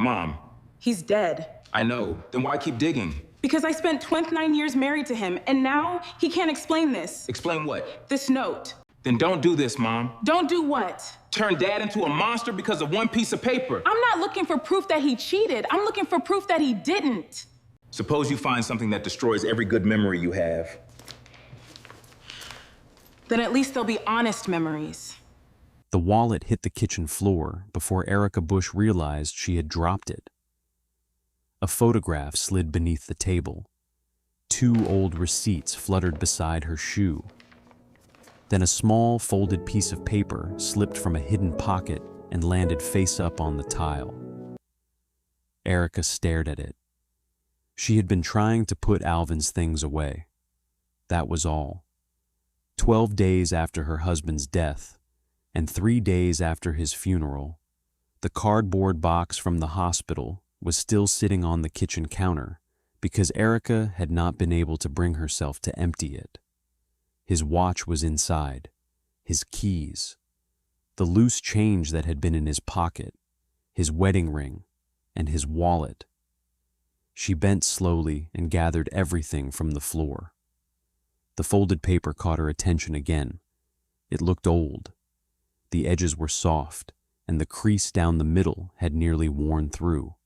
Mom, He's dead. I know. Then why keep digging? Because I spent 29 years married to him, and now he can't explain this. Explain what? This note. Then don't do this, Mom. Don't do what? Turn Dad into a monster because of one piece of paper. I'm not looking for proof that he cheated. I'm looking for proof that he didn't. Suppose you find something that destroys every good memory you have. Then at least they'll be honest memories. The wallet hit the kitchen floor before Erica Bush realized she had dropped it. A photograph slid beneath the table. 2 old receipts fluttered beside her shoe. Then a small folded piece of paper slipped from a hidden pocket and landed face up on the tile. Erica stared at it. She had been trying to put Alvin's things away. That was all. 12 days after her husband's death, and 3 days after his funeral, the cardboard box from the hospital was still sitting on the kitchen counter because Erica had not been able to bring herself to empty it. His watch was inside, his keys, the loose change that had been in his pocket, his wedding ring, and his wallet. She bent slowly and gathered everything from the floor. The folded paper caught her attention again. It looked old. The edges were soft, and the crease down the middle had nearly worn through.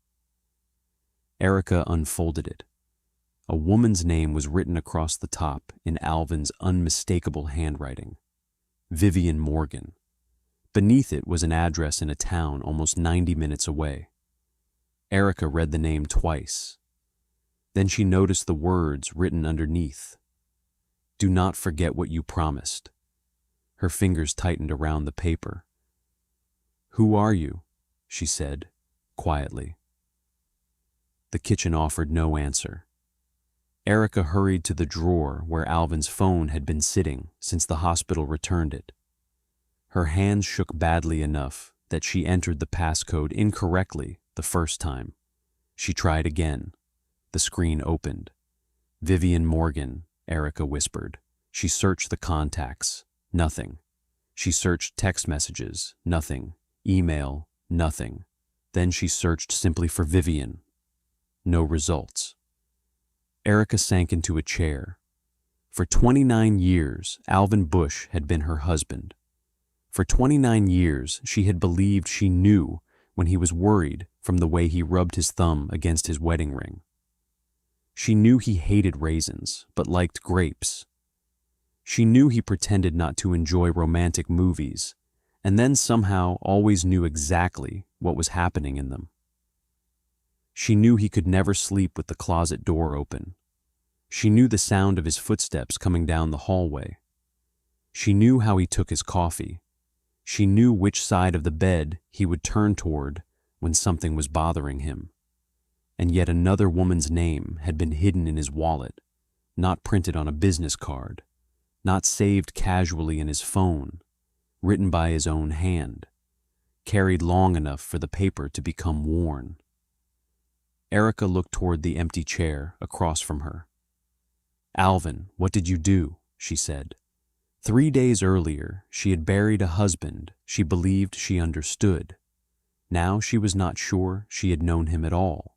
Erica unfolded it. A woman's name was written across the top in Alvin's unmistakable handwriting. Vivian Morgan. Beneath it was an address in a town almost 90 minutes away. Erica read the name twice. Then she noticed the words written underneath. Do not forget what you promised. Her fingers tightened around the paper. Who are you? She said, quietly. The kitchen offered no answer. Erica hurried to the drawer where Alvin's phone had been sitting since the hospital returned it. Her hands shook badly enough that she entered the passcode incorrectly the first time. She tried again. The screen opened. Vivian Morgan, Erica whispered. She searched the contacts. Nothing. She searched text messages. Nothing. Email. Nothing. Then she searched simply for Vivian. No results. Erica sank into a chair. For 29 years, Alvin Bush had been her husband. For 29 years, she had believed she knew when he was worried from the way he rubbed his thumb against his wedding ring. She knew he hated raisins, but liked grapes. She knew he pretended not to enjoy romantic movies, and then somehow always knew exactly what was happening in them. She knew he could never sleep with the closet door open. She knew the sound of his footsteps coming down the hallway. She knew how he took his coffee. She knew which side of the bed he would turn toward when something was bothering him. And yet another woman's name had been hidden in his wallet, not printed on a business card, not saved casually in his phone, written by his own hand, carried long enough for the paper to become worn. Erica looked toward the empty chair across from her. Alvin, what did you do? She said. 3 days earlier, she had buried a husband she believed she understood. Now she was not sure she had known him at all.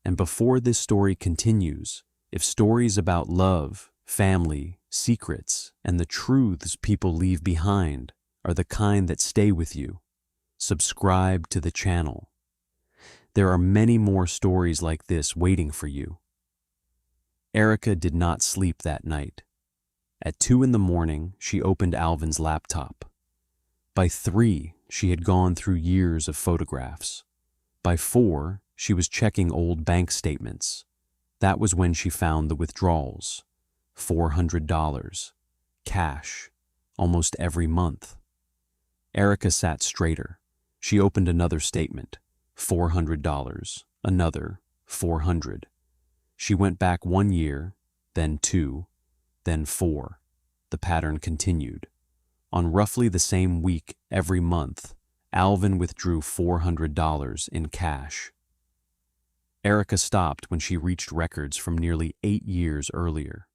And before this story continues, if stories about love, family, secrets, and the truths people leave behind are the kind that stay with you, subscribe to the channel. There are many more stories like this waiting for you. Erica did not sleep that night. At 2 a.m, she opened Alvin's laptop. By 3, she had gone through years of photographs. By 4, she was checking old bank statements. That was when she found the withdrawals. $400. Cash. Almost every month. Erica sat straighter. She opened another statement. $400. Another. $400. She went back 1 year, then 2, then 4. The pattern continued. On roughly the same week every month, Alvin withdrew $400 in cash. Erica stopped when she reached records from nearly 8 years earlier.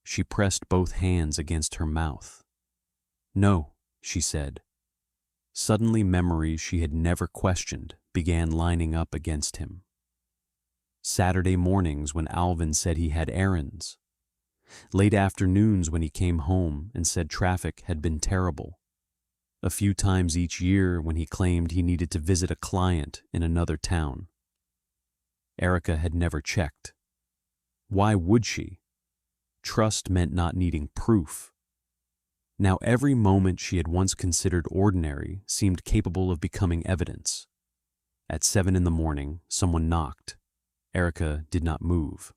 She pressed both hands against her mouth. No, she said. Suddenly memories she had never questioned began lining up against him. Saturday mornings when Alvin said he had errands. Late afternoons when he came home and said traffic had been terrible. A few times each year when he claimed he needed to visit a client in another town. Erica had never checked. Why would she? Trust meant not needing proof. Now every moment she had once considered ordinary seemed capable of becoming evidence. At 7 a.m, someone knocked. Erica did not move.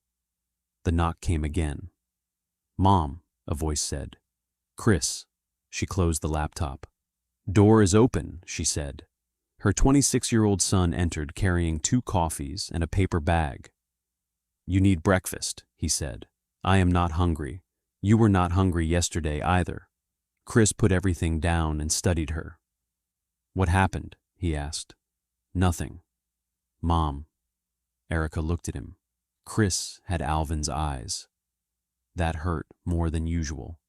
The knock came again. "Mom," a voice said. "Chris." She closed the laptop. "Door is open," she said. Her 26-year-old son entered carrying 2 coffees and a paper bag. "You need breakfast," he said. "I am not hungry. You were not hungry yesterday either." Chris put everything down and studied her. "What happened?" he asked. "Nothing." "Mom." Erica looked at him. Chris had Alvin's eyes. That hurt more than usual.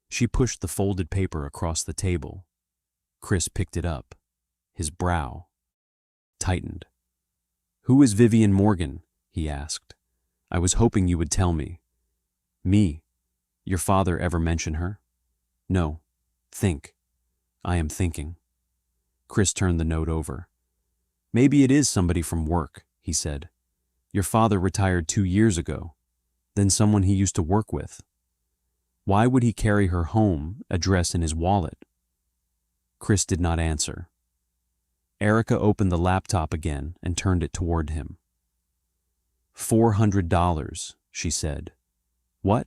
She pushed the folded paper across the table. Chris picked it up. His brow tightened. "Who is Vivian Morgan?" he asked. "I was hoping you would tell me." "Me? Your father ever mention her?" "No. Think." "I am thinking." Chris turned the note over. "Maybe it is somebody from work," he said. "Your father retired 2 years ago. Then someone he used to work with. Why would he carry her home address in his wallet?" Chris did not answer. Erica opened the laptop again and turned it toward him. $400, she said. "What?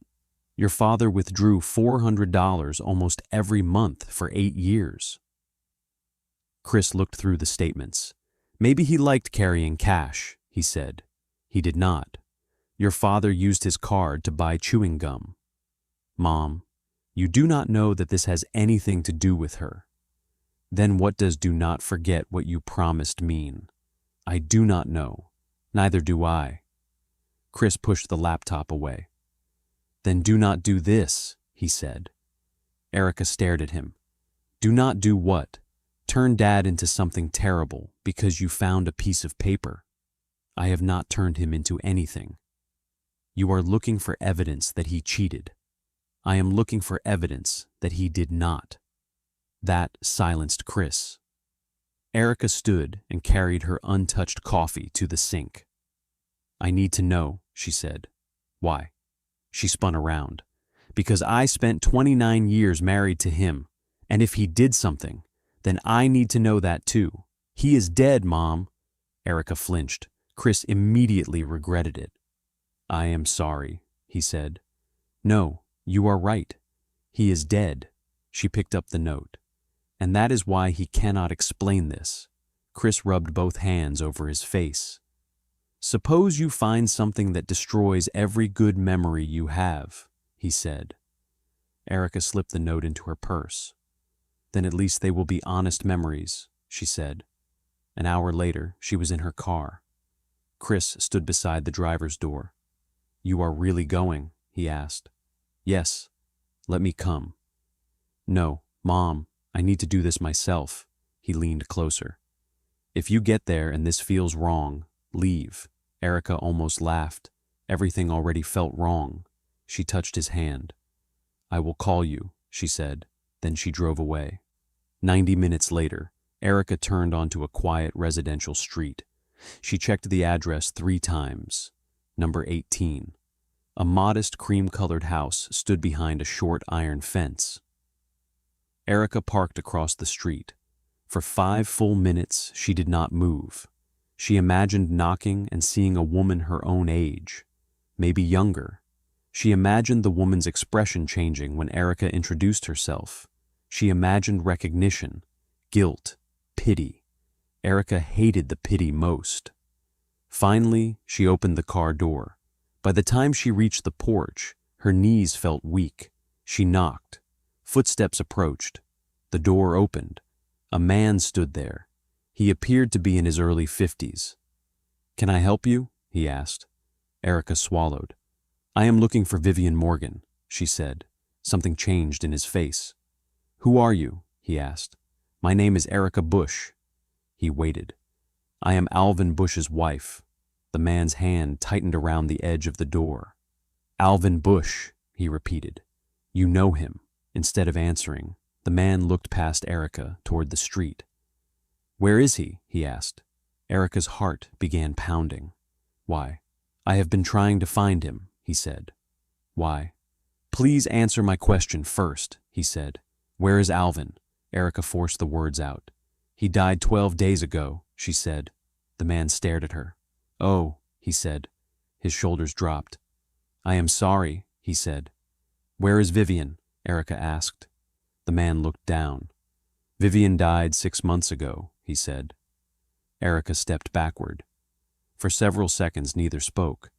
Your father withdrew $400 almost every month for 8 years. Chris looked through the statements. "Maybe he liked carrying cash," he said. "He did not. Your father used his card to buy chewing gum." "Mom, you do not know that this has anything to do with her." "Then what does 'do not forget what you promised' mean?" "I do not know. Neither do I." Chris pushed the laptop away. "Then do not do this," he said. Erica stared at him. "Do not do what? Turn Dad into something terrible because you found a piece of paper." "I have not turned him into anything." "You are looking for evidence that he cheated." "I am looking for evidence that he did not." That silenced Chris. Erica stood and carried her untouched coffee to the sink. "I need to know," she said. "Why?" She spun around. "Because I spent 29 years married to him, and if he did something, then I need to know that too. He is dead, Mom." Erica flinched. Chris immediately regretted it. "I am sorry," he said. "No, you are right. He is dead." She picked up the note. "And that is why he cannot explain this." Chris rubbed both hands over his face. "Suppose you find something that destroys every good memory you have," he said. Erica slipped the note into her purse. "Then at least they will be honest memories," she said. An hour later, she was in her car. Chris stood beside the driver's door. "You are really going?" he asked. "Yes. Let me come." "No, Mom, I need to do this myself." He leaned closer. "If you get there and this feels wrong, leave." Erica almost laughed. Everything already felt wrong. She touched his hand. "I will call you," she said. Then she drove away. 90 minutes later, Erica turned onto a quiet residential street. She checked the address 3 times. Number 18. A modest cream-colored house stood behind a short iron fence. Erica parked across the street. For 5 full minutes, she did not move. She imagined knocking and seeing a woman her own age, maybe younger. She imagined the woman's expression changing when Erica introduced herself. She imagined recognition, guilt, pity. Erica hated the pity most. Finally, she opened the car door. By the time she reached the porch, her knees felt weak. She knocked. Footsteps approached. The door opened. A man stood there. He appeared to be in his early 50s. "Can I help you?" he asked. Erica swallowed. "I am looking for Vivian Morgan," she said. Something changed in his face. "Who are you?" he asked. "My name is Erica Bush." He waited. I am Alvin Bush's wife. The man's hand tightened around the edge of the door. Alvin Bush, he repeated. You know him. Instead of answering, the man looked past Erica toward the street. Where is he? He asked. Erica's heart began pounding. Why? I have been trying to find him, he said. Why? Please answer my question first, he said. Where is Alvin? Erica forced the words out. He died 12 days ago, she said. The man stared at her. Oh, he said. His shoulders dropped. I am sorry, he said. Where is Vivian? Erica asked. The man looked down. Vivian died 6 months ago, he said. Erica stepped backward. For several seconds neither spoke.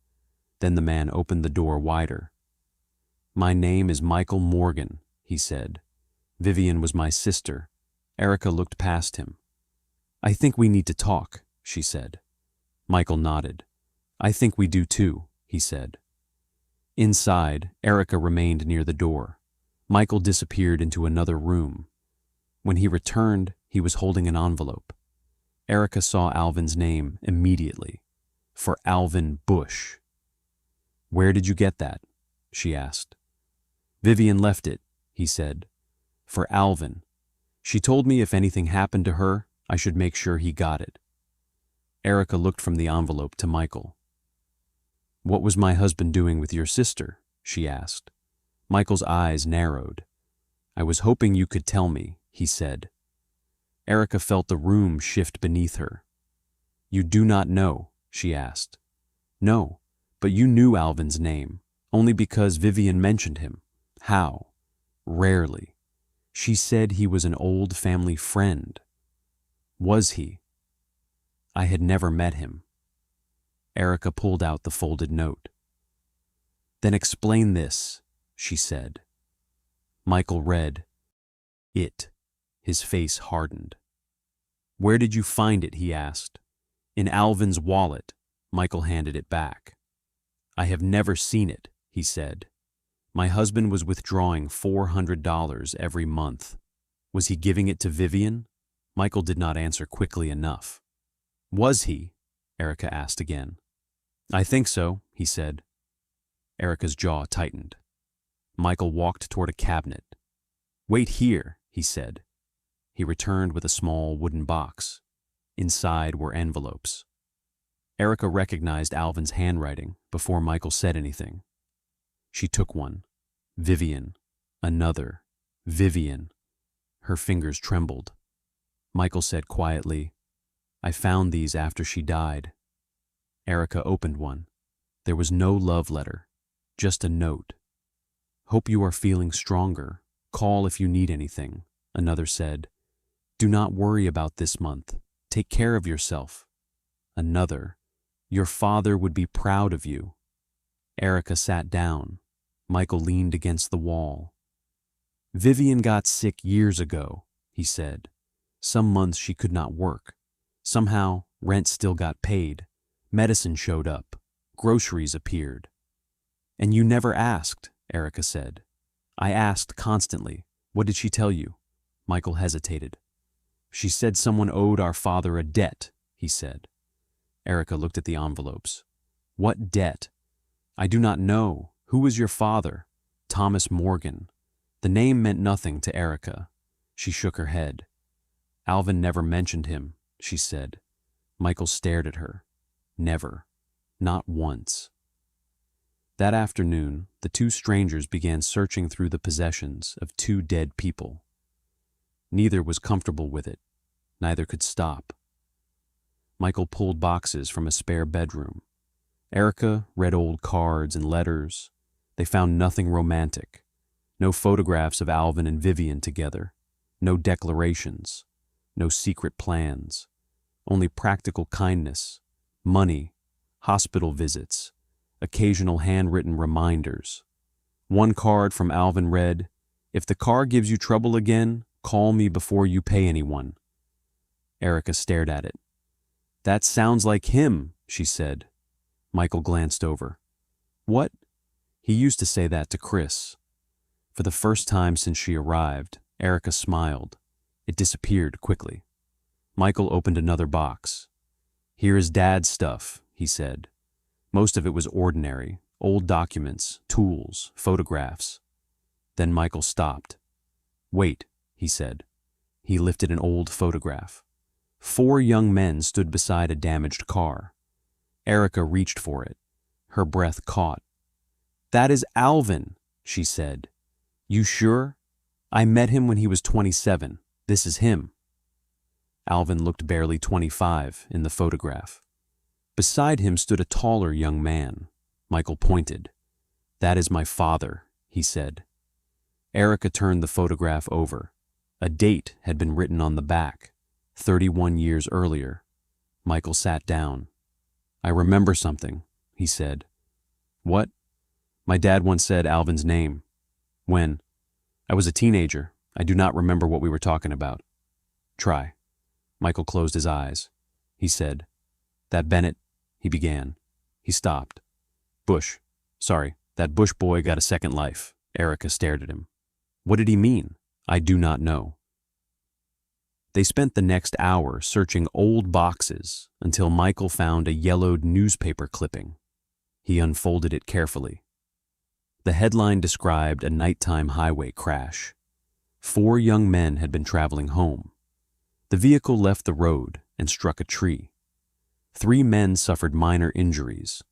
Then the man opened the door wider. My name is Michael Morgan, he said. Vivian was my sister. Erica looked past him. I think we need to talk, she said. Michael nodded. I think we do too, he said. Inside, Erica remained near the door. Michael disappeared into another room. When he returned, he was holding an envelope. Erica saw Alvin's name immediately. For Alvin Bush. Where did you get that? She asked. Vivian left it, he said. For Alvin. She told me if anything happened to her, I should make sure he got it. Erica looked from the envelope to Michael. What was my husband doing with your sister? She asked. Michael's eyes narrowed. I was hoping you could tell me, he said. Erica felt the room shift beneath her. You do not know, she asked. No, but you knew Alvin's name, only because Vivian mentioned him. How? Rarely. She said he was an old family friend. Was he? I had never met him. Erica pulled out the folded note. Then explain this, she said. Michael read. It. His face hardened. Where did you find it? He asked. In Alvin's wallet. Michael handed it back. I have never seen it, he said. My husband was withdrawing $400 every month. Was he giving it to Vivian? Michael did not answer quickly enough. Was he? Erica asked again. I think so, he said. Erica's jaw tightened. Michael walked toward a cabinet. Wait here, he said. He returned with a small wooden box. Inside were envelopes. Erica recognized Alvin's handwriting before Michael said anything. She took one. Vivian. Another. Vivian. Her fingers trembled. Michael said quietly, I found these after she died. Erica opened one. There was no love letter, just a note. Hope you are feeling stronger. Call if you need anything. Another said, do not worry about this month. Take care of yourself. Another, your father would be proud of you. Erica sat down. Michael leaned against the wall. Vivian got sick years ago, he said. Some months she could not work. Somehow, rent still got paid. Medicine showed up. Groceries appeared. And you never asked, Erica said. I asked constantly. What did she tell you? Michael hesitated. She said someone owed our father a debt, he said. Erica looked at the envelopes. What debt? I do not know. Who was your father? Thomas Morgan. The name meant nothing to Erica. She shook her head. Alvin never mentioned him, she said. Michael stared at her. Never. Not once. That afternoon, the two strangers began searching through the possessions of two dead people. Neither was comfortable with it. Neither could stop. Michael pulled boxes from a spare bedroom. Erica read old cards and letters. They found nothing romantic. No photographs of Alvin and Vivian together. No declarations. No secret plans. Only practical kindness, money, hospital visits, occasional handwritten reminders. One card from Alvin read, if the car gives you trouble again, call me before you pay anyone. Erica stared at it. That sounds like him, she said. Michael glanced over. What? He used to say that to Chris. For the first time since she arrived, Erica smiled. It disappeared quickly. Michael opened another box. "Here is Dad's stuff," he said. Most of it was ordinary, old documents, tools, photographs. Then Michael stopped. "Wait," he said. He lifted an old photograph. 4 young men stood beside a damaged car. Erica reached for it. Her breath caught. "That is Alvin," she said. "You sure? I met him when he was 27. This is him." Alvin looked barely 25 in the photograph. Beside him stood a taller young man. Michael pointed. "That is my father," he said. Erica turned the photograph over. A date had been written on the back, 31 years earlier. Michael sat down. "I remember something," he said. "What?" "My dad once said Alvin's name." "When?" "I was a teenager. I do not remember what we were talking about." "Try." Michael closed his eyes. He said, "That Bennett," he began. He stopped. That Bush boy got a second life." Erica stared at him. "What did he mean?" "I do not know." They spent the next hour searching old boxes until Michael found a yellowed newspaper clipping. He unfolded it carefully. The headline described a nighttime highway crash. 4 young men had been traveling home. The vehicle left the road and struck a tree. 3 men suffered minor injuries.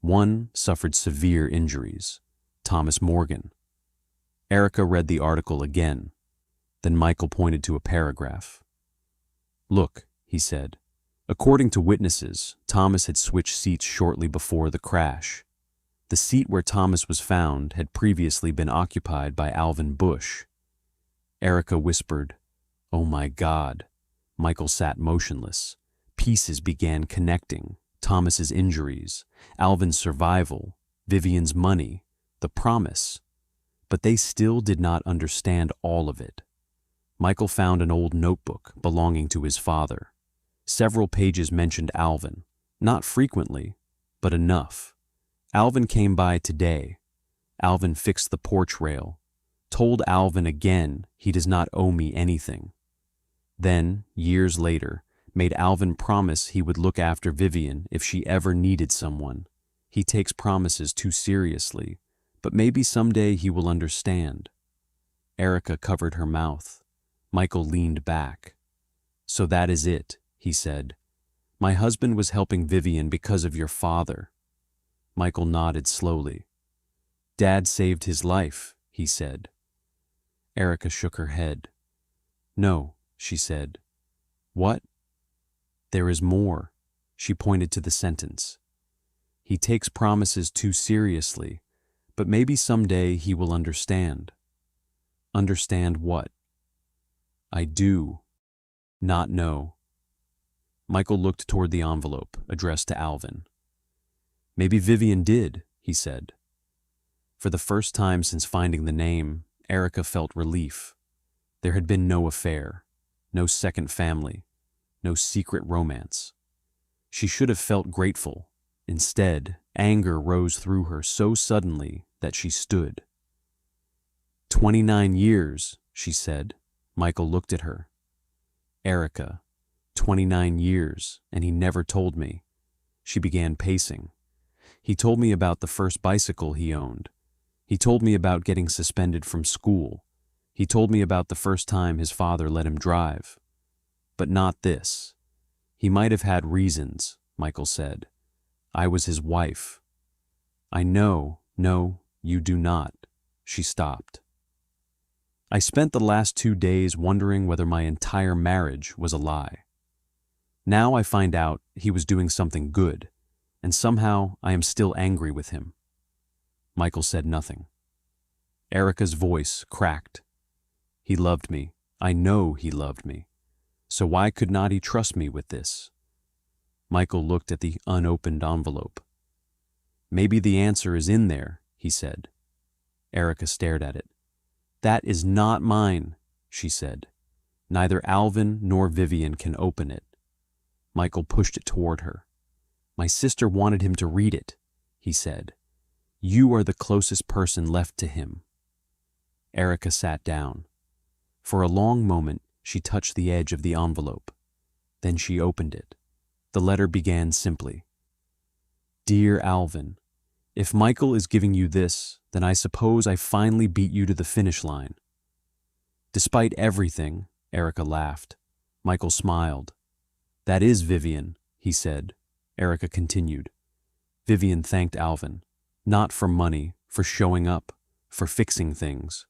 1 suffered severe injuries. Thomas Morgan. Erica read the article again. Then Michael pointed to a paragraph. "Look," he said. According to witnesses, Thomas had switched seats shortly before the crash. The seat where Thomas was found had previously been occupied by Alvin Bush. Erica whispered, "Oh my God." Michael sat motionless. Pieces began connecting. Thomas's injuries, Alvin's survival, Vivian's money, the promise. But they still did not understand all of it. Michael found an old notebook belonging to his father. Several pages mentioned Alvin, not frequently, but enough. Alvin came by today. Alvin fixed the porch rail. Told Alvin again he does not owe me anything. Then, years later, made Alvin promise he would look after Vivian if she ever needed someone. He takes promises too seriously, but maybe someday he will understand. Erica covered her mouth. Michael leaned back. "So that is it," he said. "My husband was helping Vivian because of your father." Michael nodded slowly. "Dad saved his life," he said. Erica shook her head. "No," she said. "What?" "There is more." She pointed to the sentence. "He takes promises too seriously, but maybe someday he will understand." "Understand what?" "I do not know." Michael looked toward the envelope addressed to Alvin. "Maybe Vivian did," he said. For the first time since finding the name, Erica felt relief. There had been no affair, no second family, no secret romance. She should have felt grateful. Instead, anger rose through her so suddenly that she stood. 29 years, she said. Michael looked at her. "Erica, 29 years, and he never told me." She began pacing. "He told me about the first bicycle he owned. He told me about getting suspended from school. He told me about the first time his father let him drive. But not this. He might have had reasons," Michael said. "I was his wife." "I know, no, you do not." She stopped. "I spent the last 2 days wondering whether my entire marriage was a lie. Now I find out he was doing something good, and somehow I am still angry with him." Michael said nothing. Erica's voice cracked. "He loved me. I know he loved me. So why could not he trust me with this?" Michael looked at the unopened envelope. "Maybe the answer is in there," he said. Erica stared at it. "That is not mine," she said. "Neither Alvin nor Vivian can open it." Michael pushed it toward her. "My sister wanted him to read it," he said. "You are the closest person left to him." Erica sat down. For a long moment, she touched the edge of the envelope. Then she opened it. The letter began simply. Dear Alvin, if Michael is giving you this, then I suppose I finally beat you to the finish line. Despite everything, Erica laughed. Michael smiled. That is Vivian, he said. Erica continued. Vivian thanked Alvin, not for money, for showing up, for fixing things,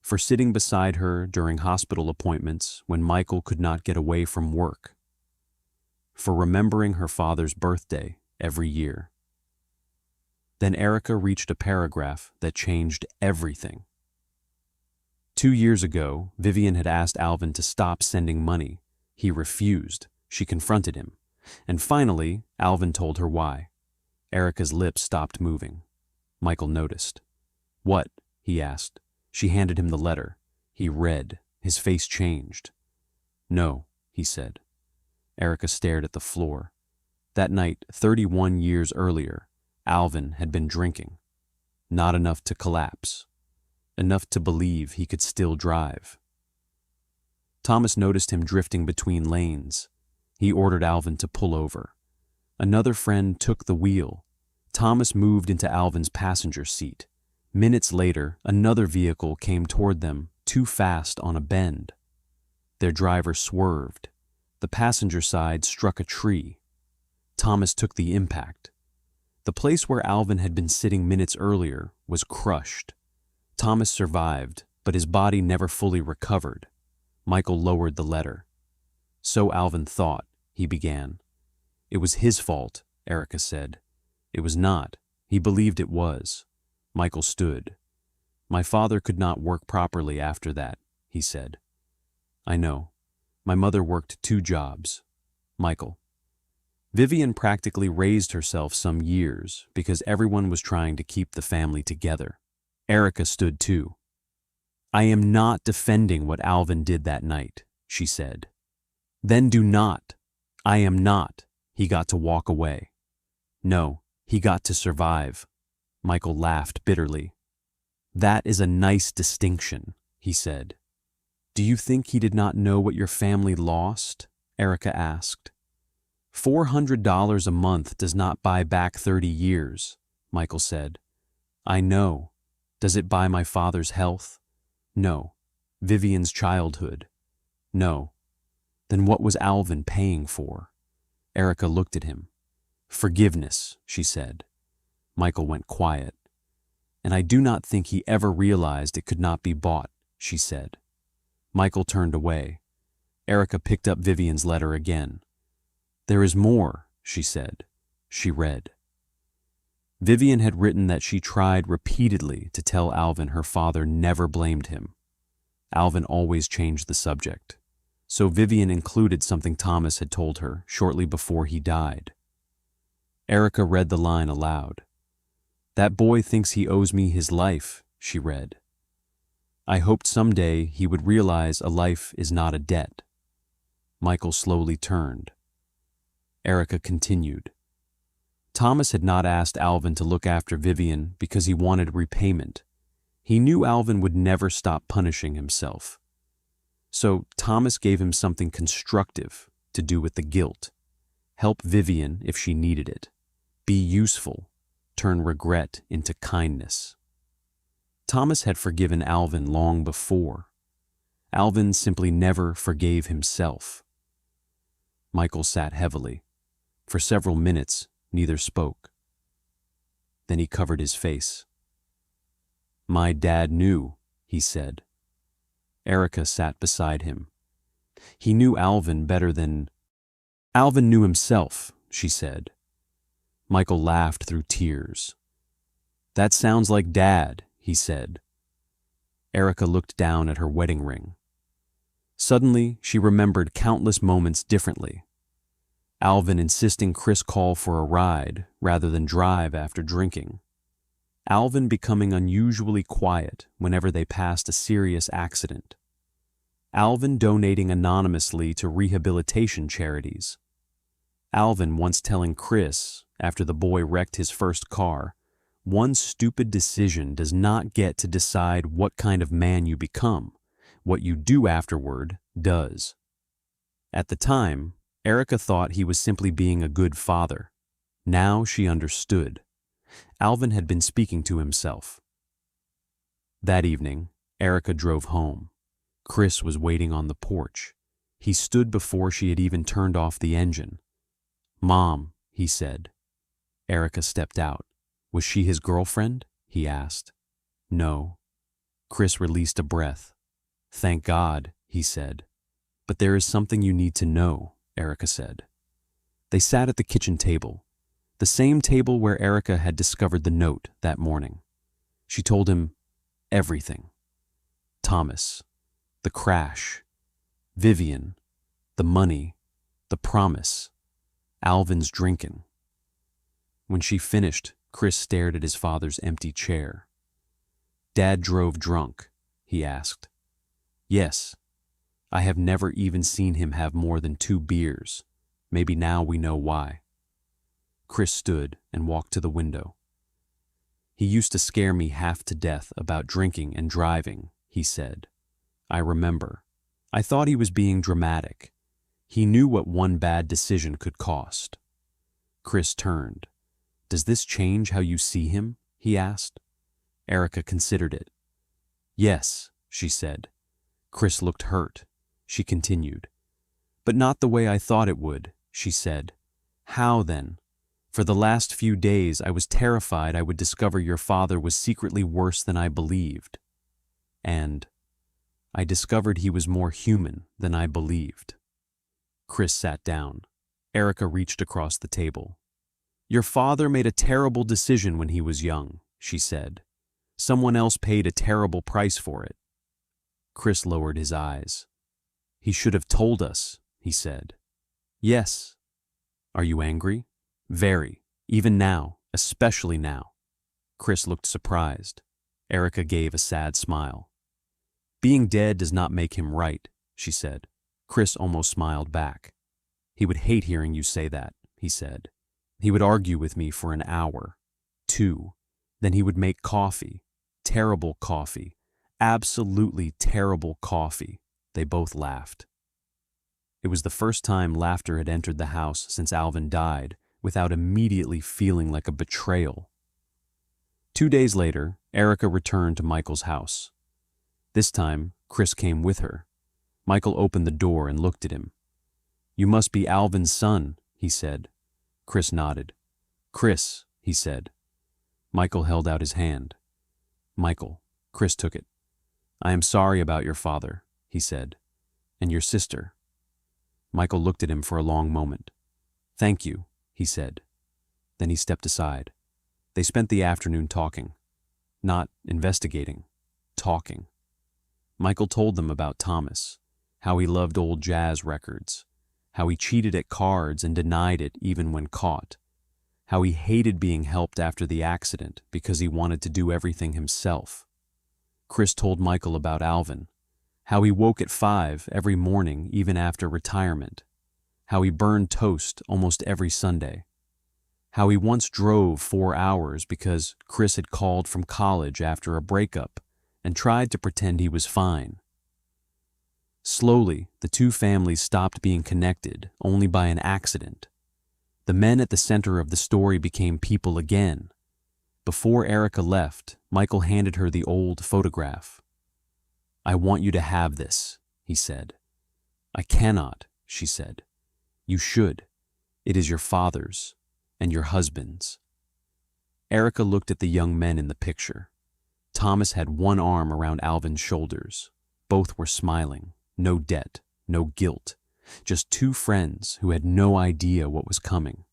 for sitting beside her during hospital appointments when Michael could not get away from work, for remembering her father's birthday every year. Then Erica reached a paragraph that changed everything. 2 years ago, Vivian had asked Alvin to stop sending money. He refused. She confronted him. And finally, Alvin told her why. Erica's lips stopped moving. Michael noticed. What? He asked. She handed him the letter. He read. His face changed. No, he said. Erica stared at the floor. That night, 31 years earlier, Alvin had been drinking. Not enough to collapse. Enough to believe he could still drive. Thomas noticed him drifting between lanes. He ordered Alvin to pull over. Another friend took the wheel. Thomas moved into Alvin's passenger seat. Minutes later, another vehicle came toward them, too fast on a bend. Their driver swerved. The passenger side struck a tree. Thomas took the impact. The place where Alvin had been sitting minutes earlier was crushed. Thomas survived, but his body never fully recovered. Michael lowered the letter. So Alvin thought, he began. It was his fault, Erica said. It was not. He believed it was. Michael stood. My father could not work properly after that, he said. I know. My mother worked 2 jobs. Michael. Vivian practically raised herself some years because everyone was trying to keep the family together. Erica stood too. I am not defending what Alvin did that night, she said. Then do not. I am not. He got to walk away. No, he got to survive. Michael laughed bitterly. That is a nice distinction, he said. Do you think he did not know what your family lost? Erica asked. $400 a month does not buy back 30 years, Michael said. I know. Does it buy my father's health? No. Vivian's childhood? No. Then what was Alvin paying for? Erica looked at him. Forgiveness, she said. Michael went quiet. And I do not think he ever realized it could not be bought, she said. Michael turned away. Erica picked up Vivian's letter again. There is more, she said. She read. Vivian had written that she tried repeatedly to tell Alvin her father never blamed him. Alvin always changed the subject. So Vivian included something Thomas had told her shortly before he died. Erica read the line aloud. That boy thinks he owes me his life, she read. I hoped someday he would realize a life is not a debt. Michael slowly turned. Erica continued. Thomas had not asked Alvin to look after Vivian because he wanted repayment. He knew Alvin would never stop punishing himself. So Thomas gave him something constructive to do with the guilt. Help Vivian if she needed it. Be useful. Turn regret into kindness. Thomas had forgiven Alvin long before. Alvin simply never forgave himself. Michael sat heavily. For several minutes, neither spoke. Then he covered his face. My dad knew, he said. Erica sat beside him. He knew Alvin better than... Alvin knew himself, she said. Michael laughed through tears. That sounds like Dad, he said. Erica looked down at her wedding ring. Suddenly, she remembered countless moments differently. Alvin insisting Chris call for a ride rather than drive after drinking. Alvin becoming unusually quiet whenever they passed a serious accident. Alvin donating anonymously to rehabilitation charities. Alvin once telling Chris, after the boy wrecked his first car, one stupid decision does not get to decide what kind of man you become. What you do afterward does. At the time, Erica thought he was simply being a good father. Now she understood. Alvin had been speaking to himself. That evening, Erica drove home. Chris was waiting on the porch. He stood before she had even turned off the engine. "Mom," he said. Erica stepped out. Was she his girlfriend? He asked. No. Chris released a breath. "Thank God," he said. "But there is something you need to know," Erica said. They sat at the kitchen table, the same table where Erica had discovered the note that morning. She told him everything. Thomas, the crash, Vivian, the money, the promise, Alvin's drinking. When she finished, Chris stared at his father's empty chair. "Dad drove drunk?" he asked. "Yes. I have never even seen him have more than 2 beers. Maybe now we know why." Chris stood and walked to the window. "He used to scare me half to death about drinking and driving," he said. "I remember. I thought he was being dramatic. He knew what one bad decision could cost." Chris turned. "Does this change how you see him?" he asked. Erica considered it. "Yes," she said. Chris looked hurt. She continued. "But not the way I thought it would," she said. "How then? For the last few days I was terrified I would discover your father was secretly worse than I believed. And I discovered he was more human than I believed." Chris sat down. Erica reached across the table. "Your father made a terrible decision when he was young," she said. "Someone else paid a terrible price for it." Chris lowered his eyes. "He should have told us," he said. "Yes." "Are you angry?" "Very. Even now, especially now." Chris looked surprised. Erica gave a sad smile. "Being dead does not make him right," she said. Chris almost smiled back. "He would hate hearing you say that," he said. "He would argue with me for an hour, 2. Then he would make coffee. Terrible coffee. Absolutely terrible coffee." They both laughed. It was the first time laughter had entered the house since Alvin died, without immediately feeling like a betrayal. 2 days later, Erica returned to Michael's house. This time, Chris came with her. Michael opened the door and looked at him. "You must be Alvin's son," he said. Chris nodded. "Chris," he said. Michael held out his hand. "Michael." Chris took it. "I am sorry about your father," he said. "And your sister." Michael looked at him for a long moment. "Thank you," he said. Then he stepped aside. They spent the afternoon talking. Not investigating. Talking. Michael told them about Thomas, how he loved old jazz records, how he cheated at cards and denied it even when caught, how he hated being helped after the accident because he wanted to do everything himself. Chris told Michael about Alvin, how he woke at 5 every morning even after retirement, how he burned toast almost every Sunday, how he once drove 4 hours because Chris had called from college after a breakup and tried to pretend he was fine. Slowly, the two families stopped being connected only by an accident. The men at the center of the story became people again. Before Erica left, Michael handed her the old photograph. "I want you to have this," he said. "I cannot," she said. "You should. It is your father's and your husband's." Erica looked at the young men in the picture. Thomas had one arm around Alvin's shoulders. Both were smiling. No debt, no guilt. Just 2 friends who had no idea what was coming.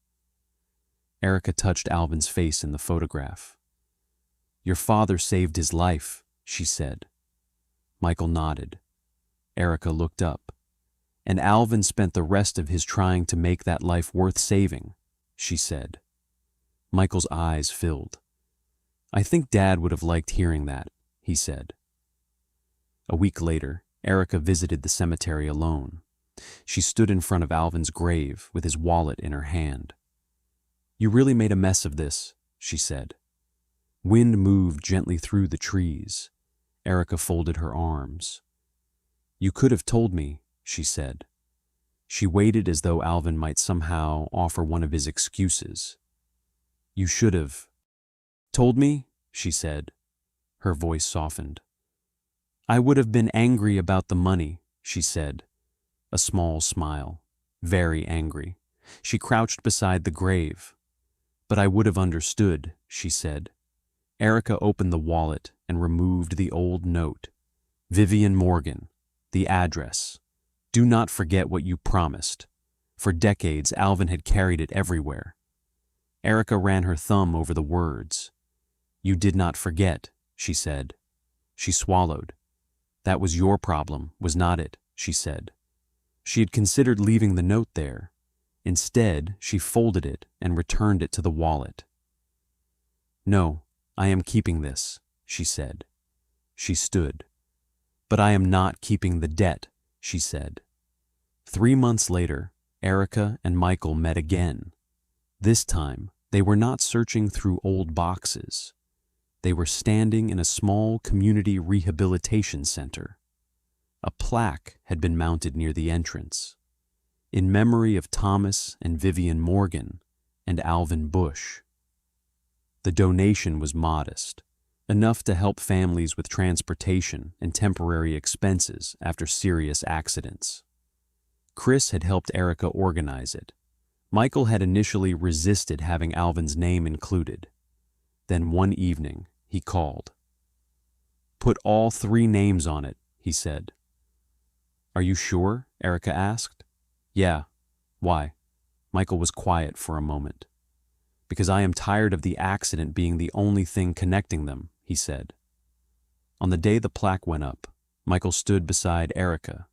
Erica touched Alvin's face in the photograph. "Your father saved his life," she said. Michael nodded. Erica looked up. "And Alvin spent the rest of his trying to make that life worth saving," she said. Michael's eyes filled. "I think Dad would have liked hearing that," he said. A week later, Erica visited the cemetery alone. She stood in front of Alvin's grave with his wallet in her hand. "You really made a mess of this," she said. Wind moved gently through the trees. Erica folded her arms. "You could have told me," she said. She waited as though Alvin might somehow offer one of his excuses. "You should have told me," she said. Her voice softened. "I would have been angry about the money," she said, a small smile, very angry. She crouched beside the grave. "But I would have understood," she said. Erica opened the wallet and removed the old note. "Vivian Morgan, the address. Do not forget what you promised." For decades, Alvin had carried it everywhere. Erica ran her thumb over the words. "You did not forget," she said. She swallowed. "That was your problem, was not it?" she said. She had considered leaving the note there. Instead, she folded it and returned it to the wallet. "No, I am keeping this," she said. She stood. "But I am not keeping the debt," she said. 3 months later, Erica and Michael met again. This time, they were not searching through old boxes. They were standing in a small community rehabilitation center. A plaque had been mounted near the entrance, in memory of Thomas and Vivian Morgan and Alvin Bush. The donation was modest, enough to help families with transportation and temporary expenses after serious accidents. Chris had helped Erica organize it. Michael had initially resisted having Alvin's name included. Then one evening, he called. "Put all 3 names on it," he said. "Are you sure?" Erica asked. "Yeah. Why?" Michael was quiet for a moment. "Because I am tired of the accident being the only thing connecting them," he said. On the day the plaque went up, Michael stood beside Erica.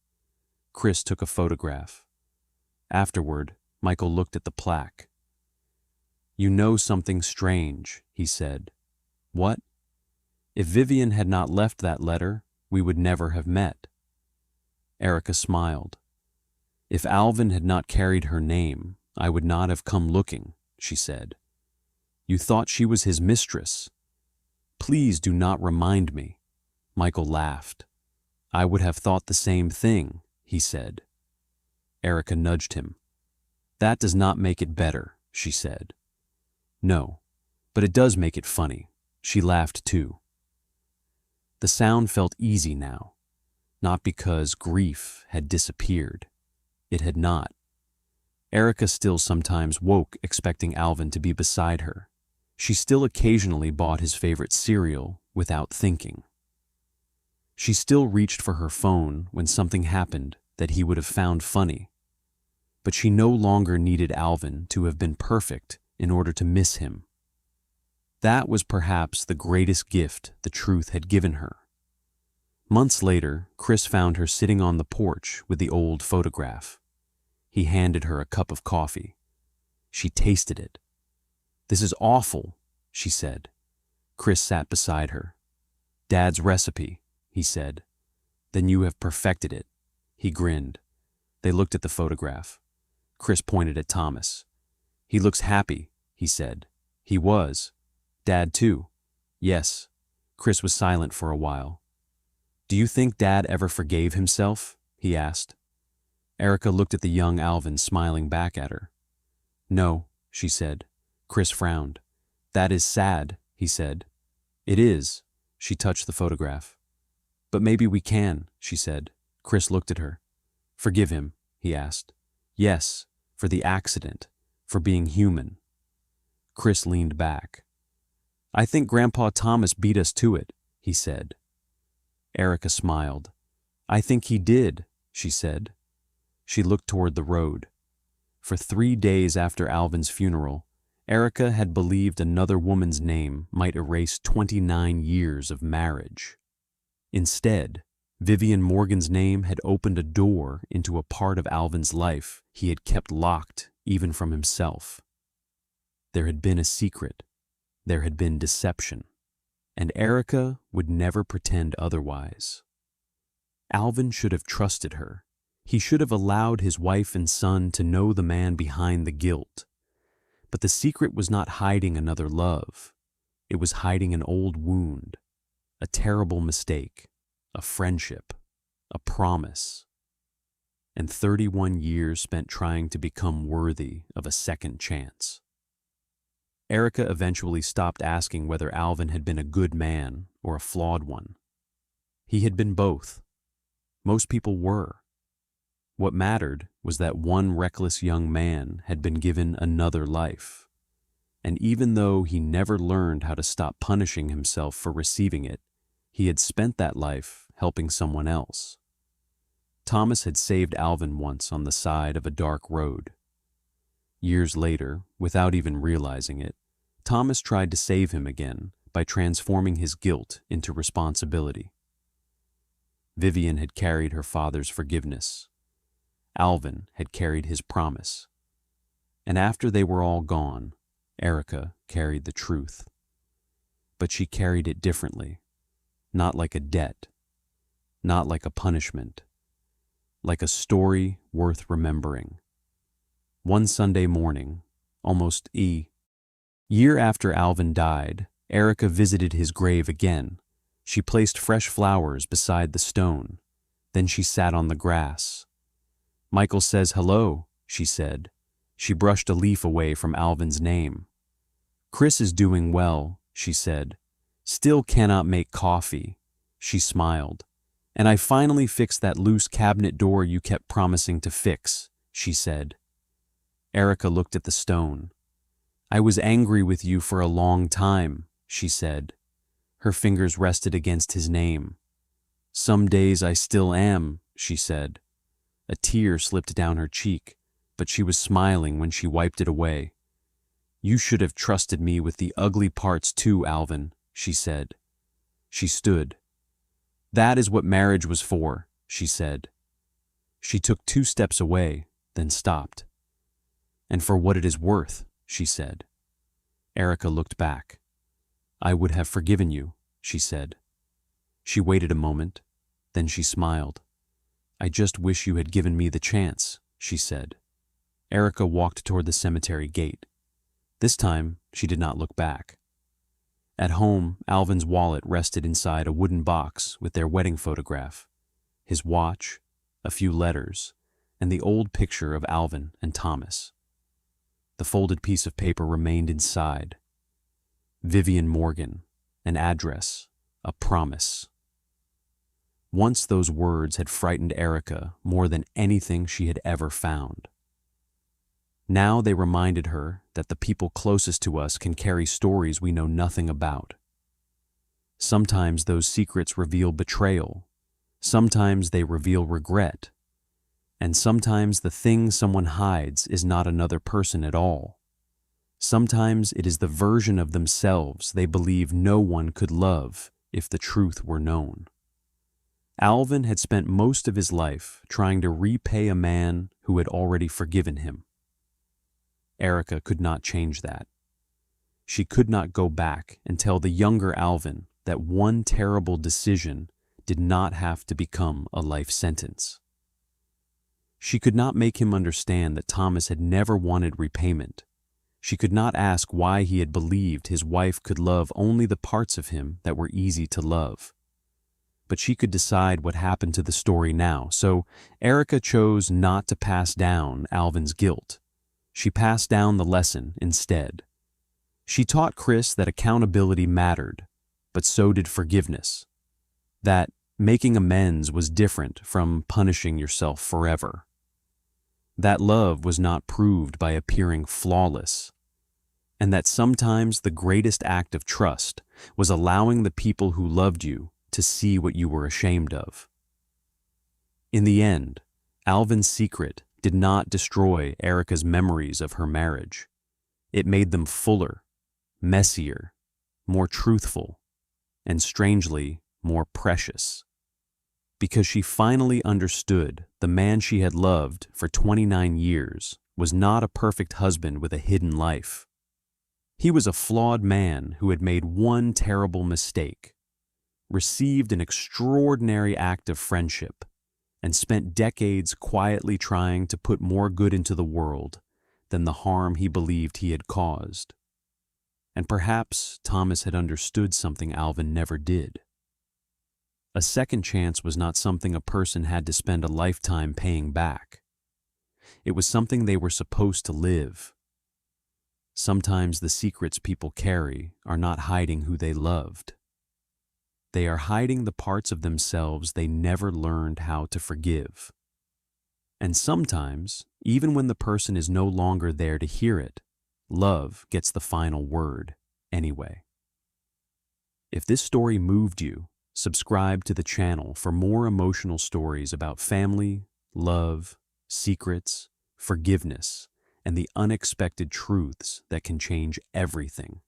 Chris took a photograph. Afterward, Michael looked at the plaque. "You know something strange," he said. "What?" "If Vivian had not left that letter, we would never have met." Erica smiled. "If Alvin had not carried her name, I would not have come looking," she said. "You thought she was his mistress." "Please do not remind me." Michael laughed. "I would have thought the same thing," he said. Erica nudged him. "That does not make it better," she said. "No, but it does make it funny." She laughed too. The sound felt easy now, not because grief had disappeared. It had not. Erica still sometimes woke expecting Alvin to be beside her. She still occasionally bought his favorite cereal without thinking. She still reached for her phone when something happened that he would have found funny. But she no longer needed Alvin to have been perfect in order to miss him. That was perhaps the greatest gift the truth had given her. Months later, Chris found her sitting on the porch with the old photograph. He handed her a cup of coffee. She tasted it. "This is awful," she said. Chris sat beside her. "Dad's recipe," he said. "Then you have perfected it." He grinned. They looked at the photograph. Chris pointed at Thomas. "He looks happy," he said. He was. "Dad too?" "Yes." Chris was silent for a while. "Do you think Dad ever forgave himself?" he asked. Erica looked at the young Alvin smiling back at her. "No," she said. Chris frowned. "That is sad," he said. "It is." She touched the photograph. "But maybe we can," she said. Chris looked at her. "Forgive him?" he asked. "Yes, for the accident, for being human." Chris leaned back. "I think Grandpa Thomas beat us to it," he said. Erica smiled. "I think he did," she said. She looked toward the road. For 3 days after Alvin's funeral, Erica had believed another woman's name might erase 29 years of marriage. Instead, Vivian Morgan's name had opened a door into a part of Alvin's life he had kept locked even from himself. There had been a secret. There had been deception. And Erica would never pretend otherwise. Alvin should have trusted her. He should have allowed his wife and son to know the man behind the guilt. But the secret was not hiding another love. It was hiding an old wound, a terrible mistake, a friendship, a promise. and 31 years spent trying to become worthy of a second chance. Erica eventually stopped asking whether Alvin had been a good man or a flawed one. He had been both. Most people were. What mattered was that one reckless young man had been given another life. And even though he never learned how to stop punishing himself for receiving it, he had spent that life helping someone else. Thomas had saved Alvin once on the side of a dark road. Years later, without even realizing it, Thomas tried to save him again by transforming his guilt into responsibility. Vivian had carried her father's forgiveness. Alvin had carried his promise. And after they were all gone, Erica carried the truth. But she carried it differently, not like a debt, not like a punishment, like a story worth remembering. One Sunday morning, almost a year after Alvin died, Erica visited his grave again. She placed fresh flowers beside the stone. Then she sat on the grass. "Michael says hello," she said. She brushed a leaf away from Alvin's name. "Chris is doing well," she said. "Still cannot make coffee," she smiled. "And I finally fixed that loose cabinet door you kept promising to fix," she said. Erica looked at the stone. "I was angry with you for a long time," she said. Her fingers rested against his name. "Some days I still am," she said. A tear slipped down her cheek, but she was smiling when she wiped it away. "You should have trusted me with the ugly parts too, Alvin," she said. She stood. "That is what marriage was for," she said. She took 2 steps away, then stopped. "And for what it is worth," she said. Erica looked back. "I would have forgiven you," she said. She waited a moment, then she smiled. "I just wish you had given me the chance," she said. Erica walked toward the cemetery gate. This time, she did not look back. At home, Alvin's wallet rested inside a wooden box with their wedding photograph, his watch, a few letters, and the old picture of Alvin and Thomas. The folded piece of paper remained inside. Vivian Morgan, an address, a promise. Once those words had frightened Erica more than anything she had ever found. Now they reminded her that the people closest to us can carry stories we know nothing about. Sometimes those secrets reveal betrayal, sometimes they reveal regret, and sometimes the thing someone hides is not another person at all. Sometimes it is the version of themselves they believe no one could love if the truth were known. Alvin had spent most of his life trying to repay a man who had already forgiven him. Erica could not change that. She could not go back and tell the younger Alvin that one terrible decision did not have to become a life sentence. She could not make him understand that Thomas had never wanted repayment. She could not ask why he had believed his wife could love only the parts of him that were easy to love. But she could decide what happened to the story now, so Erica chose not to pass down Alvin's guilt. She passed down the lesson instead. She taught Chris that accountability mattered, but so did forgiveness. That making amends was different from punishing yourself forever. That love was not proved by appearing flawless, and that sometimes the greatest act of trust was allowing the people who loved you to see what you were ashamed of. In the end, Alvin's secret did not destroy Erica's memories of her marriage. It made them fuller, messier, more truthful, and strangely more precious. Because she finally understood the man she had loved for 29 years was not a perfect husband with a hidden life. He was a flawed man who had made one terrible mistake, received an extraordinary act of friendship, and spent decades quietly trying to put more good into the world than the harm he believed he had caused. And perhaps Thomas had understood something Alvin never did. A second chance was not something a person had to spend a lifetime paying back. It was something they were supposed to live. Sometimes the secrets people carry are not hiding who they loved. They are hiding the parts of themselves they never learned how to forgive. And sometimes, even when the person is no longer there to hear it, love gets the final word anyway. If this story moved you, subscribe to the channel for more emotional stories about family, love, secrets, forgiveness, and the unexpected truths that can change everything.